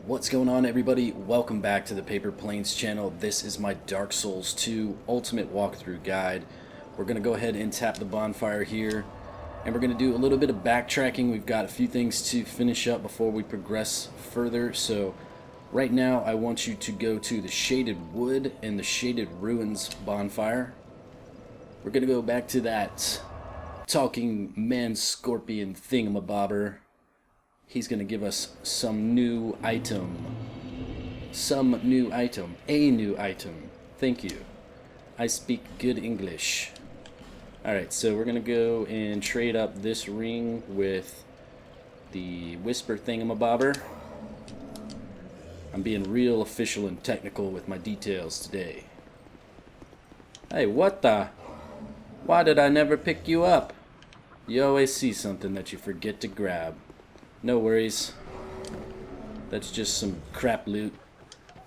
What's going on, everybody? Welcome back to the Paper Planes channel. This is my Dark Souls 2 Ultimate Walkthrough Guide. We're going to go ahead and tap the bonfire here, and we're going to do a little bit of backtracking. We've got a few things to finish up before we progress further. So right now I want you to go to the Shaded Wood and the Shaded Ruins bonfire. We're going to go back to that talking man-scorpion thingamabobber. He's going to give us some new item. A new item. Thank you. I speak good English. Alright, so we're going to go and trade up this ring with the whisper thingamabobber. I'm being real official and technical with my details today. Hey, what the? Why did I never pick you up? You always see something that you forget to grab. No worries. That's just some crap loot.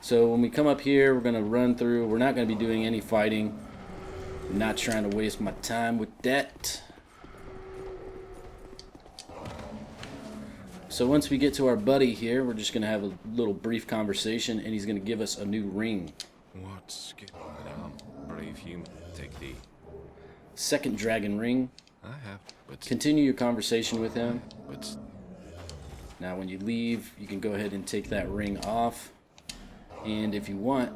So when we come up here, we're going to run through. We're not going to be doing any fighting. I'm not trying to waste my time with that. So once we get to our buddy here, we're just going to have a little brief conversation, and he's going to give us a new ring. What skill, madame? Brave human, take thee. Second dragon ring. I have, but... Continue your conversation with him. But... Now when you leave, you can go ahead and take that ring off. And if you want,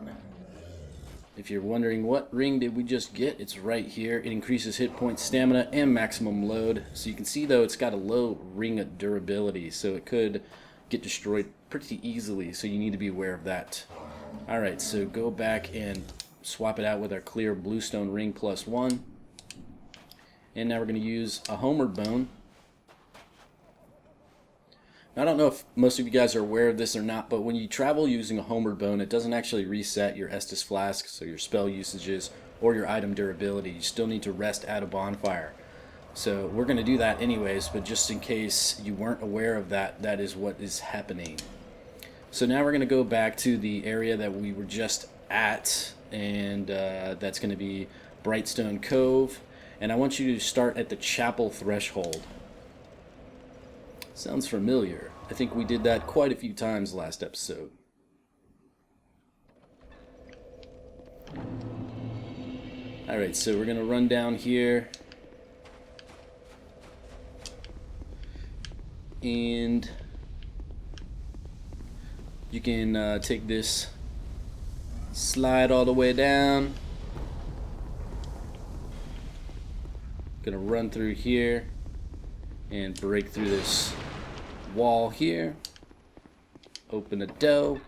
if you're wondering what ring did we just get, it's right here. It increases hit points, stamina, and maximum load. So you can see though it's got a low ring of durability, so it could get destroyed pretty easily, so you need to be aware of that. Alright, so go back and swap it out with our clear bluestone ring +1. And now we're going to use a homeward bone. I don't know if most of you guys are aware of this or not, but when you travel using a homeward bone, it doesn't actually reset your Estus flask, so your spell usages, or your item durability. You still need to rest at a bonfire. So we're going to do that anyways, but just in case you weren't aware of that, that is what is happening. So now we're going to go back to the area that we were just at, and that's going to be Brightstone Cove. And I want you to start at the chapel threshold. Sounds familiar. I think we did that quite a few times last episode. Alright, so we're going to run down here. And you can take this slide all the way down. Gonna run through here and break through this wall here. Open the door.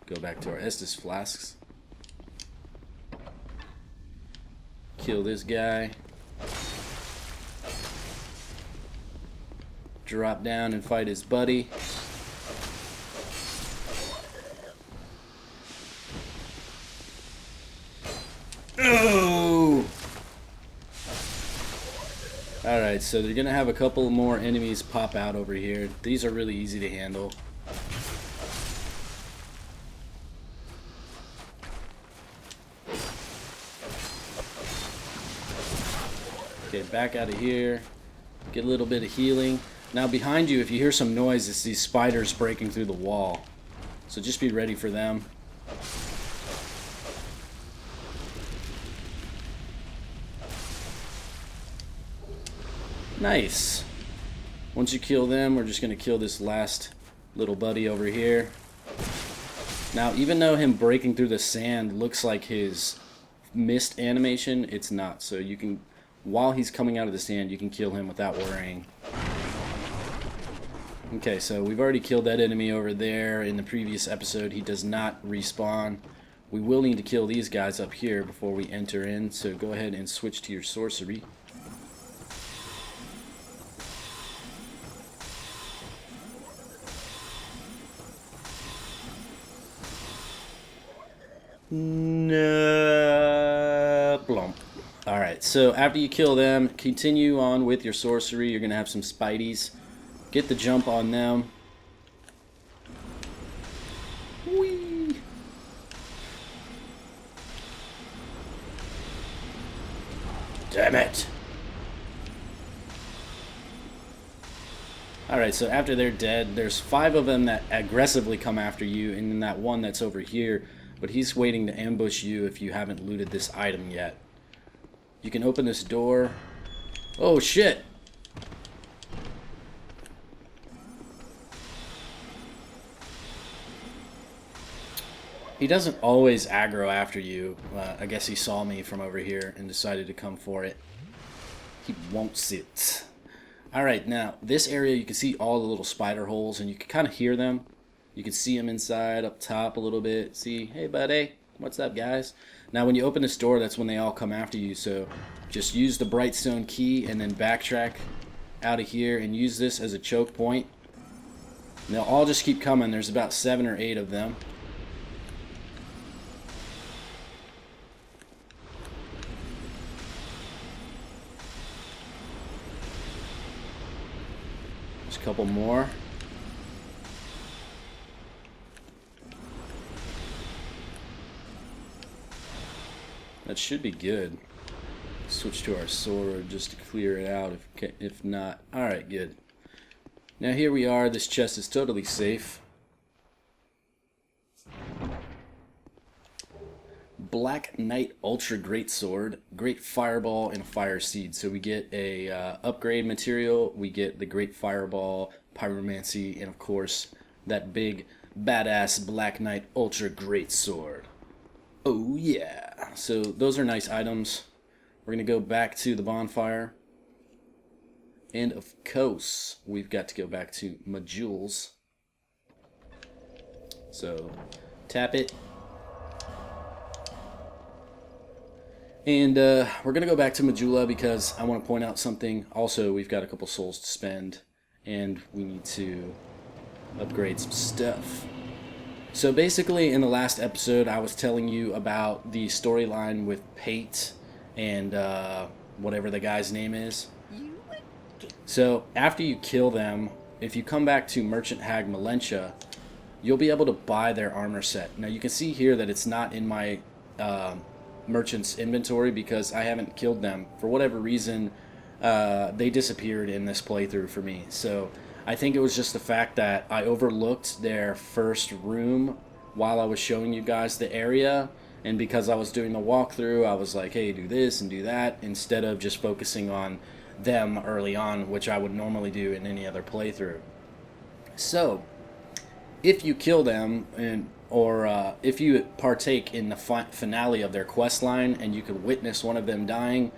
Go back to our Estus flasks. Kill this guy. Drop down and fight his buddy. Oh! Alright, so they're going to have a couple more enemies pop out over here. These are really easy to handle. Okay, back out of here. Get a little bit of healing. Now behind you, if you hear some noise, it's these spiders breaking through the wall. So just be ready for them. Nice. Once you kill them, we're just going to kill this last little buddy over here. Now, even though him breaking through the sand looks like his mist animation, it's not. So you can, while he's coming out of the sand, you can kill him without worrying. Okay, so we've already killed that enemy over there in the previous episode. He does not respawn. We will need to kill these guys up here before we enter in, so go ahead and switch to your sorcery. No, blump. Alright, so after you kill them, continue on with your sorcery. You're going to have some spideys. Get the jump on them. Whee! Damn it! Alright, so after they're dead, there's 5 of them that aggressively come after you, and then that one that's over here, but he's waiting to ambush you if you haven't looted this item yet. You can open this door. Oh shit! He doesn't always aggro after you. I guess he saw me from over here and decided to come for it. He won't sit. Alright, now, this area you can see all the little spider holes, and you can kind of hear them. You can see them inside, up top a little bit. See, hey buddy, what's up guys? Now when you open this door, that's when they all come after you, so just use the Brightstone key and then backtrack out of here and use this as a choke point. And they'll all just keep coming. There's about 7 or 8 of them. There's a couple more. That should be good. Switch to our sword just to clear it out if not. Alright, good. Now here we are. This chest is totally safe. Black Knight Ultra Great Sword, Great Fireball, and Fire Seed. So we get a upgrade material, we get the Great Fireball, Pyromancy, and of course that big badass Black Knight Ultra Great Sword. Oh yeah! So those are nice items. We're gonna go back to the bonfire, and of course we've got to go back to Majules. So tap it. And we're going to go back to Majula because I want to point out something. Also, we've got a couple souls to spend, and we need to upgrade some stuff. So basically, in the last episode, I was telling you about the storyline with Pate and whatever the guy's name is. So after you kill them, if you come back to Merchant Hag Malentia, you'll be able to buy their armor set. Now you can see here that it's not in my merchant's inventory because I haven't killed them. For whatever reason, they disappeared in this playthrough for me. So I think it was just the fact that I overlooked their first room while I was showing you guys the area, and because I was doing the walkthrough, I was like, hey, do this and do that, instead of just focusing on them early on, which I would normally do in any other playthrough. So if you kill them or if you partake in the finale of their quest line and you could witness one of them dying,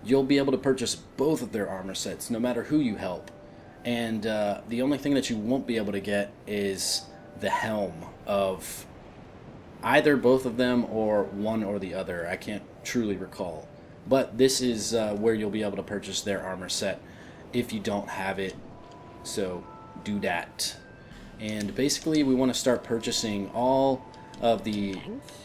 you'll be able to purchase both of their armor sets no matter who you help. And the only thing that you won't be able to get is the helm of either both of them or one or the other. I can't truly recall. But this is where you'll be able to purchase their armor set if you don't have it. So do that. And basically we want to start purchasing all of the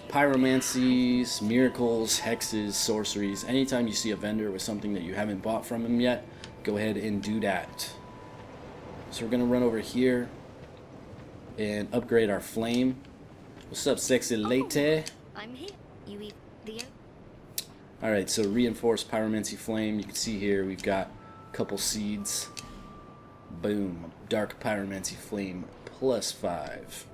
pyromancies, miracles, hexes, sorceries. Anytime you see a vendor with something that you haven't bought from him yet, go ahead and do that. So we're going to run over here and upgrade our flame. What's up, sexy lady? I'm here. You eat the... Alright, so reinforced pyromancy flame. You can see here we've got a couple seeds. Boom. Dark pyromancy flame +5.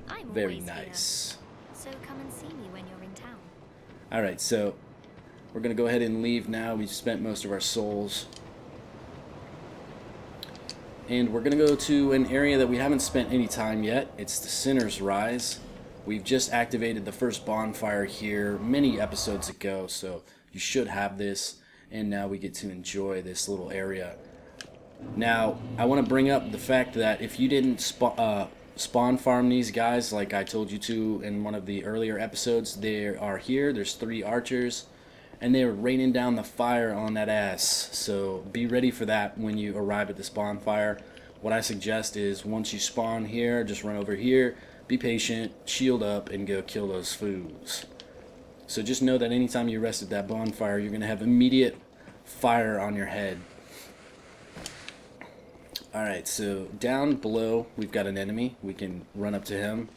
I'm Very always nice. Here. So come and see me when you're in town. Alright, so we're going to go ahead and leave now. We've spent most of our souls. And we're going to go to an area that we haven't spent any time yet. It's the Sinner's Rise. We've just activated the first bonfire here many episodes ago, so you should have this. And now we get to enjoy this little area. Now, I want to bring up the fact that if you didn't spawn farm these guys like I told you to in one of the earlier episodes, they are here. There's 3 archers, and they're raining down the fire on that ass. So be ready for that when you arrive at this bonfire. What I suggest is once you spawn here, just run over here, be patient, shield up, and go kill those fools. So just know that anytime you rest at that bonfire, you're going to have immediate fire on your head. Alright, so down below we've got an enemy. We can run up to him.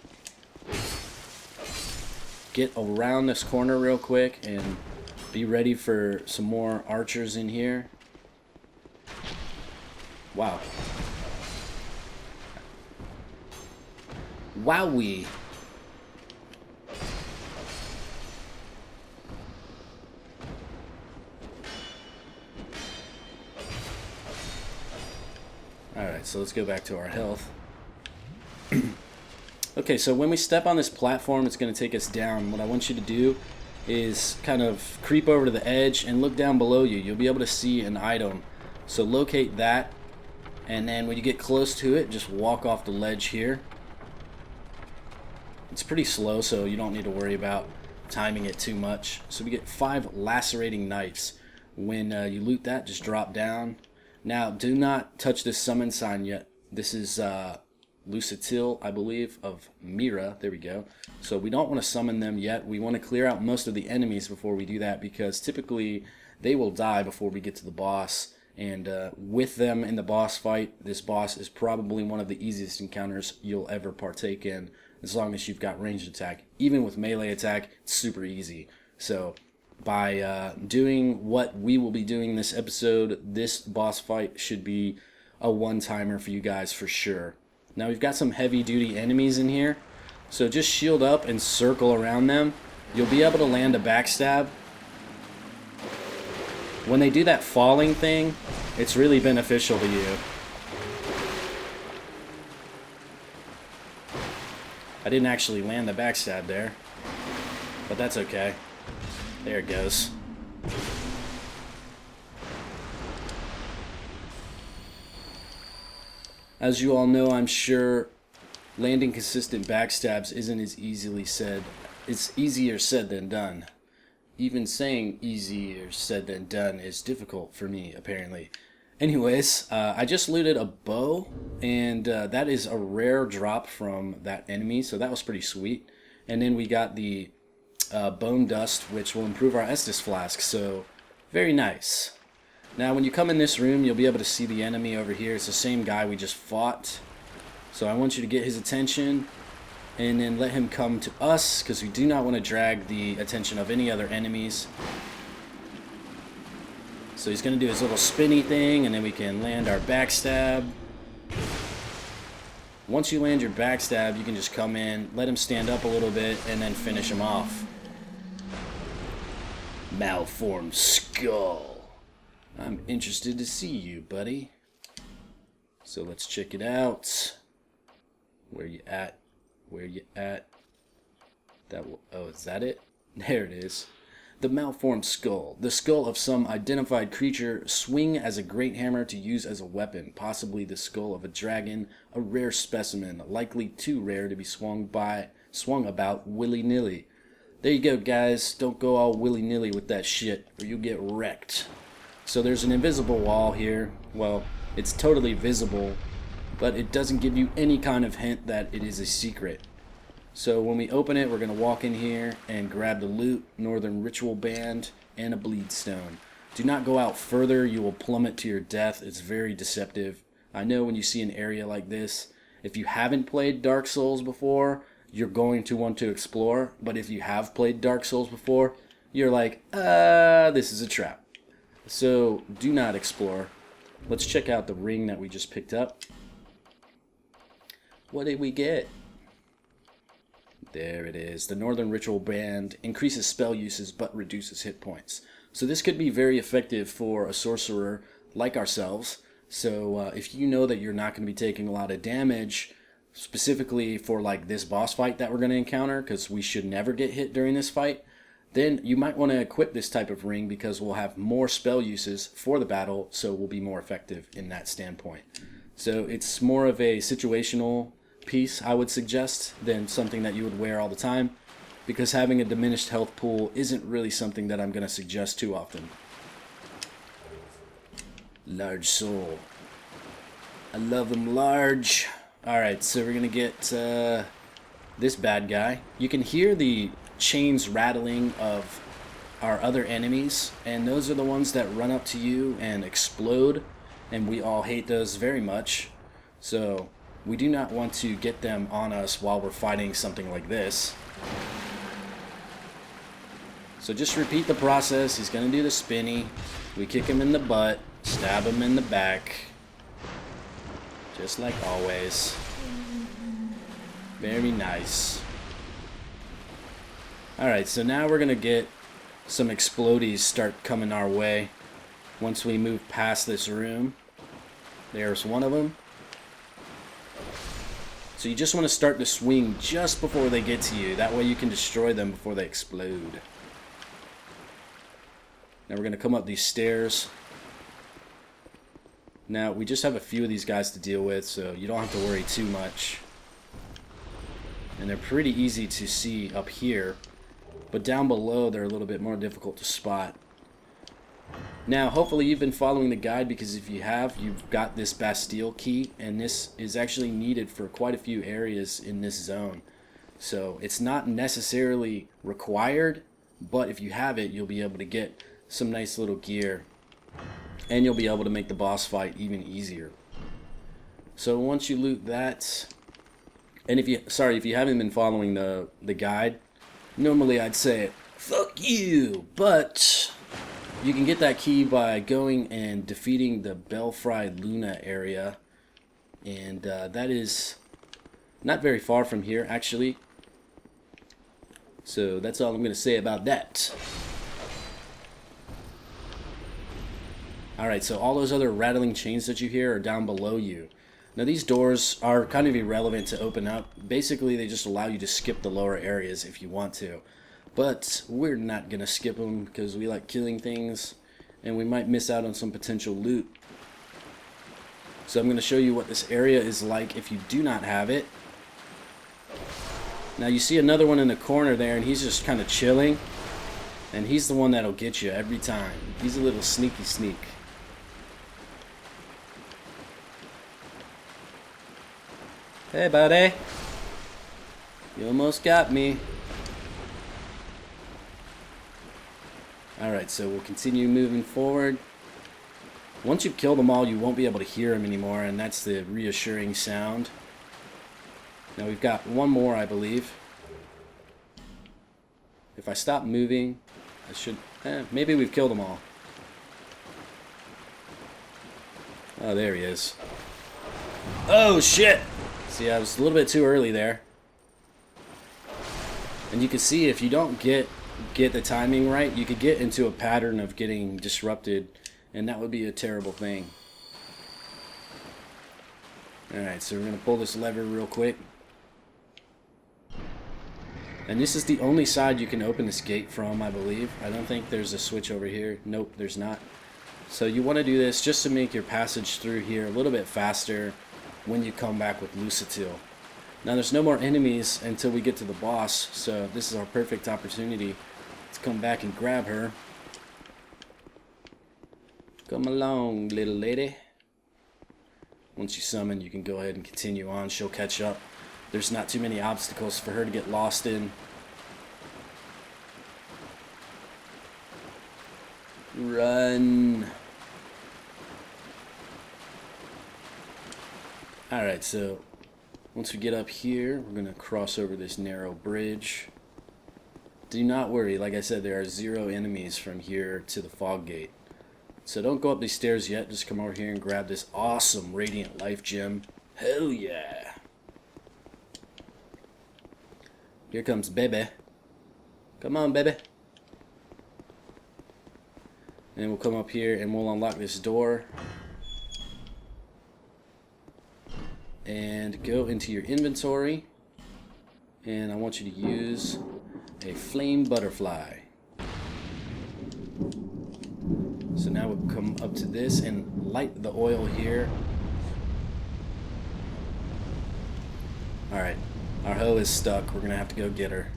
Get around this corner real quick and be ready for some more archers in here. Wow. Wowee. Alright, so let's go back to our health. Okay, so when we step on this platform, it's going to take us down. What I want you to do is kind of creep over to the edge and look down below you. You'll be able to see an item. So locate that, and then when you get close to it, just walk off the ledge here. It's pretty slow, so you don't need to worry about timing it too much. So we get 5 lacerating knives. When you loot that, just drop down. Now, do not touch this summon sign yet. This is Lucitil, I believe, of Mira. There we go. So we don't want to summon them yet. We want to clear out most of the enemies before we do that, because typically they will die before we get to the boss. And with them in the boss fight, this boss is probably one of the easiest encounters you'll ever partake in, as long as you've got ranged attack. Even with melee attack, it's super easy. So by doing what we will be doing this episode, this boss fight should be a one-timer for you guys for sure. Now we've got some heavy-duty enemies in here, so just shield up and circle around them. You'll be able to land a backstab. When they do that falling thing, it's really beneficial to you. I didn't actually land the backstab there, but that's okay. There it goes. As you all know, I'm sure, landing consistent backstabs isn't as easily said. It's easier said than done. Even saying easier said than done is difficult for me, apparently. Anyways, I just looted a bow, and that is a rare drop from that enemy, so that was pretty sweet. And then we got the bone dust, which will improve our Estus flask, so very nice. Now when you come in this room, you'll be able to see the enemy over here. It's the same guy we just fought. So I want you to get his attention and then let him come to us, because we do not want to drag the attention of any other enemies. So he's going to do his little spinny thing, and then we can land our backstab. Once you land your backstab, you can just come in, let him stand up a little bit, and then finish him off. Malformed skull. I'm interested to see you, buddy. So let's check it out. Where you at? Where you at? That will, oh, is that it? There it is. The malformed skull. The skull of some identified creature, swing as a great hammer to use as a weapon. Possibly the skull of a dragon, a rare specimen, likely too rare to be swung about willy-nilly. There you go, guys. Don't go all willy-nilly with that shit, or you'll get wrecked. So there's an invisible wall here. Well, it's totally visible, but it doesn't give you any kind of hint that it is a secret. So when we open it, we're going to walk in here and grab the loot, Northern Ritual Band, and a bleed stone. Do not go out further. You will plummet to your death. It's very deceptive. I know when you see an area like this, if you haven't played Dark Souls before, you're going to want to explore. But if you have played Dark Souls before, you're like, this is a trap. So do not explore. Let's check out the ring that we just picked up. What did we get? There it is. The Northern Ritual Band increases spell uses but reduces hit points. So this could be very effective for a sorcerer like ourselves. So if you know that you're not going to be taking a lot of damage, specifically for like this boss fight that we're going to encounter, because we should never get hit during this fight, then you might want to equip this type of ring, because we'll have more spell uses for the battle, so we'll be more effective in that standpoint. So it's more of a situational piece, I would suggest, than something that you would wear all the time, because having a diminished health pool isn't really something that I'm going to suggest too often. Large soul. I love them large. Alright, so we're going to get this bad guy. You can hear the chains rattling of our other enemies, and those are the ones that run up to you and explode, and we all hate those very much. So we do not want to get them on us while we're fighting something like this. So just repeat the process. He's going to do the spinny. We kick him in the butt, stab him in the back, just like always. Very nice. Alright, so now we're going to get some explodies start coming our way once we move past this room. There's one of them. So you just want to start to swing just before they get to you. That way you can destroy them before they explode. Now we're going to come up these stairs. Now we just have a few of these guys to deal with, so you don't have to worry too much. And they're pretty easy to see up here. But down below, they're a little bit more difficult to spot. Now, hopefully you've been following the guide, because if you have, you've got this Bastille key, and this is actually needed for quite a few areas in this zone. So it's not necessarily required, but if you have it, you'll be able to get some nice little gear, and you'll be able to make the boss fight even easier. So once you loot that, and if you haven't been following the guide, normally I'd say, fuck you, but you can get that key by going and defeating the Belfry Luna area, and that is not very far from here, actually. So that's all I'm going to say about that. Alright, so all those other rattling chains that you hear are down below you. Now these doors are kind of irrelevant to open up. Basically they just allow you to skip the lower areas if you want to. But we're not going to skip them because we like killing things and we might miss out on some potential loot. So I'm going to show you what this area is like if you do not have it. Now you see another one in the corner there, and he's just kind of chilling. And he's the one that'll get you every time. He's a little sneaky sneak. Hey buddy, you almost got me. Alright, so we'll continue moving forward. Once you've killed them all, you won't be able to hear them anymore, and that's the reassuring sound. Now we've got one more, I believe. If I stop moving, I should... maybe we've killed them all. Oh, there he is. Oh, shit! See, I was a little bit too early there. And you can see if you don't get the timing right, you could get into a pattern of getting disrupted, and that would be a terrible thing. Alright, so we're going to pull this lever real quick. And this is the only side you can open this gate from, I believe. I don't think there's a switch over here. Nope, there's not. So you want to do this just to make your passage through here a little bit faster when you come back with Lucitil. Now there's no more enemies until we get to the boss, so this is our perfect opportunity to come back and grab her. Come along, little lady. Once you summon, you can go ahead and continue on. She'll catch up. There's not too many obstacles for her to get lost in. Run. Alright, so once we get up here, we're going to cross over this narrow bridge. Do not worry, like I said, there are 0 enemies from here to the fog gate. So don't go up these stairs yet, just come over here and grab this awesome Radiant Life Gem. Hell yeah! Here comes baby. Come on, baby. And we'll come up here and we'll unlock this door. And go into your inventory. And I want you to use a flame butterfly. So now we'll come up to this and light the oil here. Alright, our hoe is stuck. We're going to have to go get her.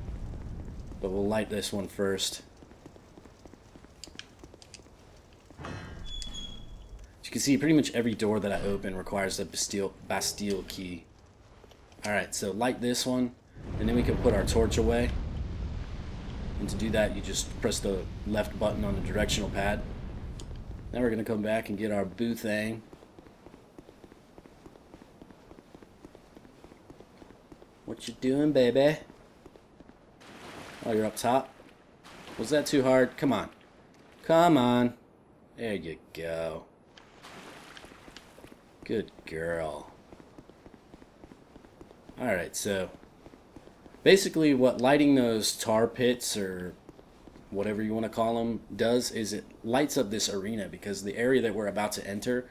But we'll light this one first. As you can see, pretty much every door that I open requires a Bastille key. Alright, so light this one, and then we can put our torch away. And to do that, you just press the left button on the directional pad. Now we're going to come back and get our boo thing. What you doing, baby? Oh, you're up top? Was that too hard? Come on. Come on. There you go. Good girl. Alright, so Basically, what lighting those tar pits, or whatever you want to call them, does is it lights up this arena, because the area that we're about to enter,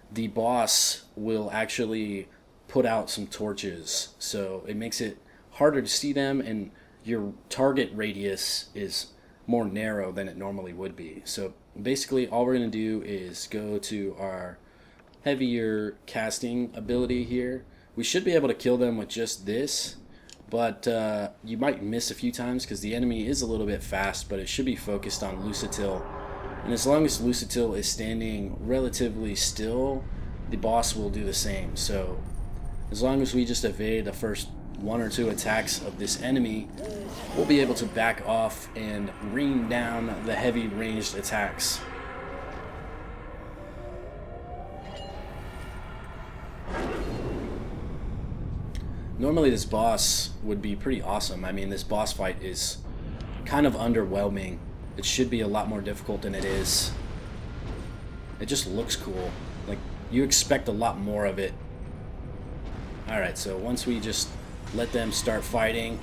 the boss will actually put out some torches. So it makes it harder to see them, and your target radius is more narrow than it normally would be. So basically, all we're going to do is go to our heavier casting ability here. We should be able to kill them with just this, but you might miss a few times because the enemy is a little bit fast, but it should be focused on Lusatil. And as long as Lusatil is standing relatively still, the boss will do the same. So as long as we just evade the first 1 or 2 attacks of this enemy, we'll be able to back off and rain down the heavy ranged attacks. Normally this boss would be pretty awesome. I mean, this boss fight is kind of underwhelming. It should be a lot more difficult than it is. It just looks cool. Like, you expect a lot more of it. Alright, so once we just let them start fighting,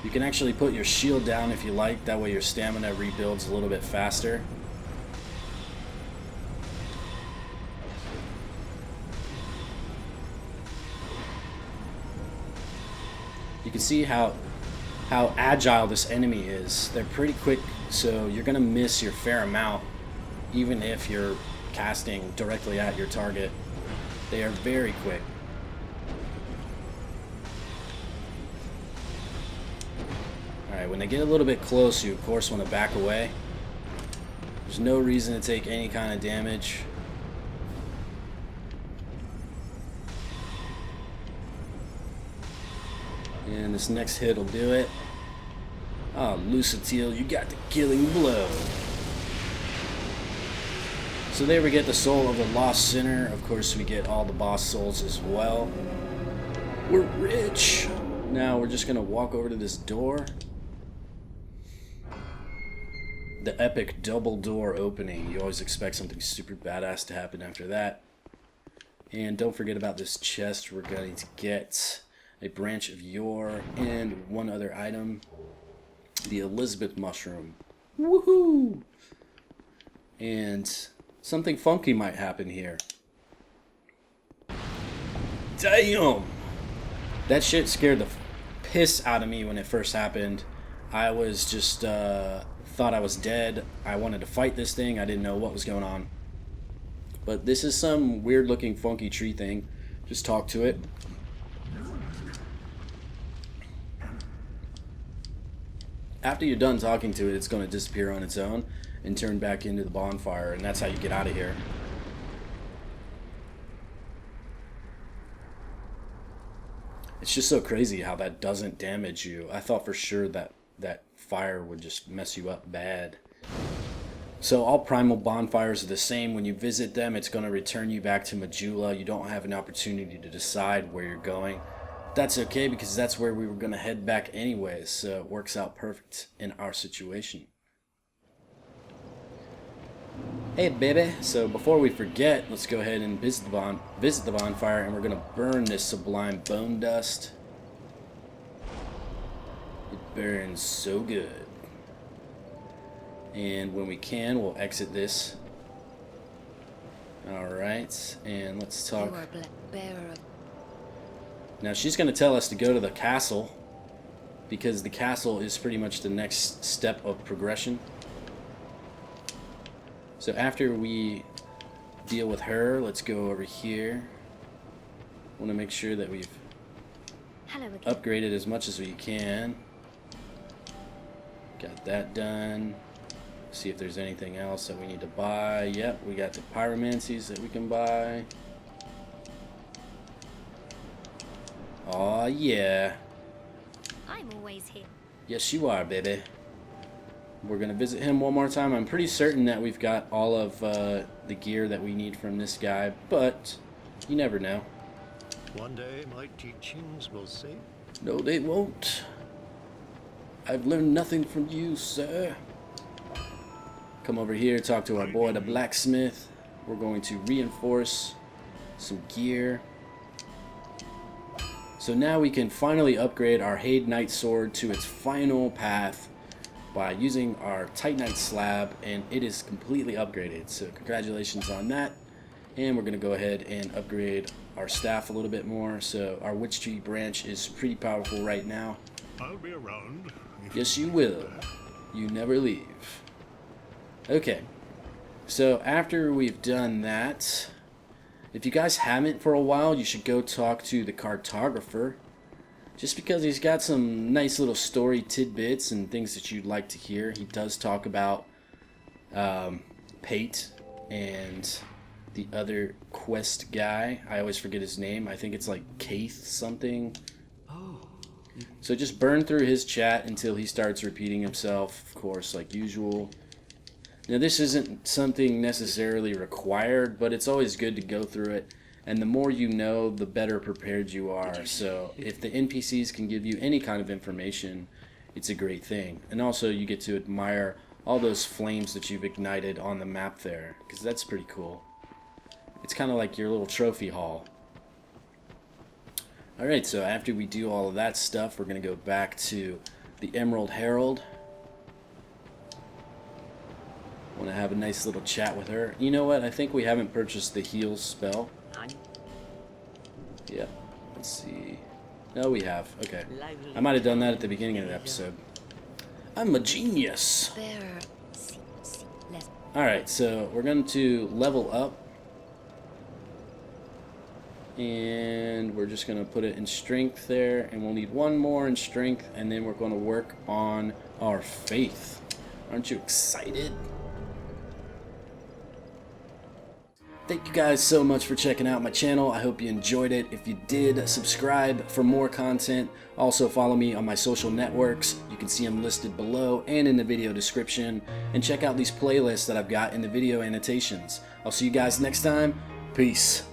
you can actually put your shield down if you like. That way your stamina rebuilds a little bit faster. You can see how agile this enemy is. They're pretty quick, so you're gonna miss your fair amount even if you're casting directly at your target. They are very quick. Alright, when they get a little bit close, you of course want to back away. There's no reason to take any kind of damage. And this next hit will do it. Oh, Lusatil, you got the killing blow. So there we get the soul of the lost sinner. Of course, we get all the boss souls as well. We're rich. Now we're just gonna walk over to this door. The epic double door opening. You always expect something super badass to happen after that. And don't forget about this chest. We're going to get a branch of yore, and one other item, the Elizabeth mushroom. Woohoo! And something funky might happen here. Damn! That shit scared the piss out of me when it first happened. I was just, thought I was dead. I wanted to fight this thing. I didn't know what was going on. But this is some weird looking funky tree thing. Just talk to it. After you're done talking to it, it's going to disappear on its own and turn back into the bonfire, and that's how you get out of here. It's just so crazy how that doesn't damage you. I thought for sure that that fire would just mess you up bad. So all primal bonfires are the same. When you visit them, it's going to return you back to Majula. You don't have an opportunity to decide where you're going. That's okay, because that's where we were going to head back anyways, so it works out perfect in our situation. Hey baby, so before we forget, let's go ahead and visit the bonfire, and we're going to burn this sublime bone dust. It burns so good. And when we can, we'll exit this. Alright, and let's talk. You are bearer of... Now she's going to tell us to go to the castle, because the castle is pretty much the next step of progression. So after we deal with her, let's go over here. I want to make sure that we've upgraded as much as we can. Got that done. See if there's anything else that we need to buy. Yep, we got the pyromancies that we can buy. Aw, yeah. I'm always here. Yes, you are, baby. We're going to visit him one more time. I'm pretty certain that we've got all of the gear that we need from this guy, but you never know. One day my teachings will save. No, they won't. I've learned nothing from you, sir. Come over here, talk to our boy, the blacksmith. We're going to reinforce some gear. So now we can finally upgrade our Hade Knight Sword to its final path by using our Titanite slab, and it is completely upgraded. So congratulations on that. And we're going to go ahead and upgrade our staff a little bit more. So our Witch Tree branch is pretty powerful right now. I'll be around. Yes, you will. You never leave. Okay. So after we've done that, if you guys haven't for a while, you should go talk to the cartographer. Just because he's got some nice little story tidbits and things that you'd like to hear. He does talk about Pate and the other quest guy. I always forget his name. I think it's like Kaith something. So just burn through his chat until he starts repeating himself, of course, like usual. Now this isn't something necessarily required, but it's always good to go through it. And the more you know, the better prepared you are. So if the NPCs can give you any kind of information, it's a great thing. And also you get to admire all those flames that you've ignited on the map there, because that's pretty cool. It's kind of like your little trophy haul. Alright, so after we do all of that stuff, we're going to go back to the Emerald Herald. Want to have a nice little chat with her. You know what? I think we haven't purchased the heal spell. Yeah, let's see. No, we have. Okay. I might have done that at the beginning of the episode. I'm a genius. Alright, so we're going to level up. And we're just going to put it in strength there. And we'll need one more in strength. And then we're going to work on our faith. Aren't you excited? Thank you guys so much for checking out my channel. I hope you enjoyed it. If you did, subscribe for more content. Also follow me on my social networks. You can see them listed below and in the video description. And check out these playlists that I've got in the video annotations. I'll see you guys next time. Peace.